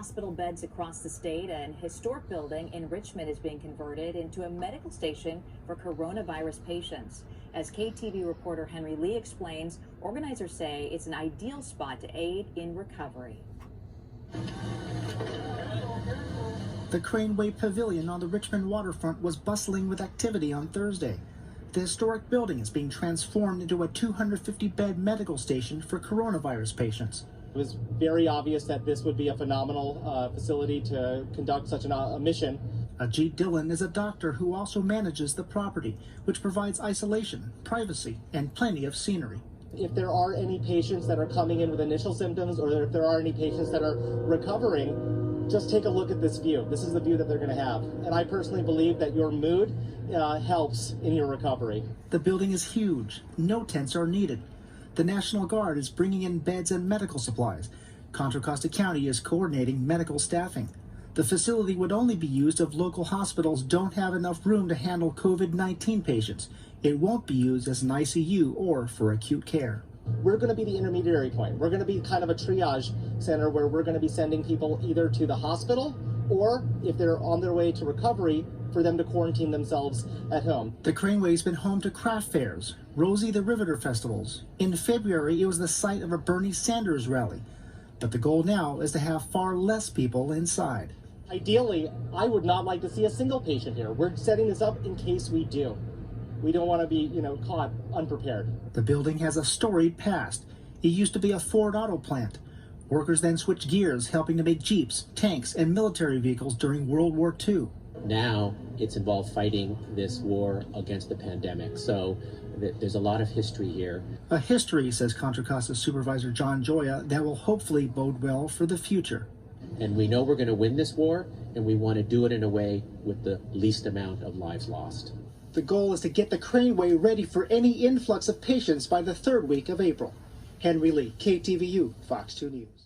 Hospital beds across the state, and historic building in Richmond is being converted into a medical station for coronavirus patients. As KTV reporter Henry Lee explains, organizers say it's an ideal spot to aid in recovery. The Craneway Pavilion on the Richmond waterfront was bustling with activity on Thursday. The historic building is being transformed into a 250-bed medical station for coronavirus patients. It was very obvious that this would be a phenomenal facility to conduct such a mission. Ajit Dillon is a doctor who also manages the property, which provides isolation, privacy, and plenty of scenery. If there are any patients that are coming in with initial symptoms, or if there are any patients that are recovering, just take a look at this view. This is the view that they're going to have. And I personally believe that your mood helps in your recovery. The building is huge. No tents are needed. The National Guard is bringing in beds and medical supplies. Contra Costa County is coordinating medical staffing. The facility would only be used if local hospitals don't have enough room to handle COVID-19 patients. It won't be used as an ICU or for acute care. We're going to be the intermediary point. We're going to be kind of a triage center where we're going to be sending people either to the hospital or, if they're on their way to recovery, for them to quarantine themselves at home. The Craneway's been home to craft fairs, Rosie the Riveter festivals. In February, it was the site of a Bernie Sanders rally. But the goal now is to have far less people inside. Ideally, I would not like to see a single patient here. We're setting this up in case we do. We don't want to be, caught unprepared. The building has a storied past. It used to be a Ford auto plant. Workers then switched gears, helping to make Jeeps, tanks, and military vehicles during World War II. Now it's involved fighting this war against the pandemic. So there's a lot of history here. A history, says Contra Costa Supervisor John Joya, that will hopefully bode well for the future. And we know we're going to win this war, and we want to do it in a way with the least amount of lives lost. The goal is to get the Craneway ready for any influx of patients by the third week of April. Henry Lee, KTVU, Fox 2 News.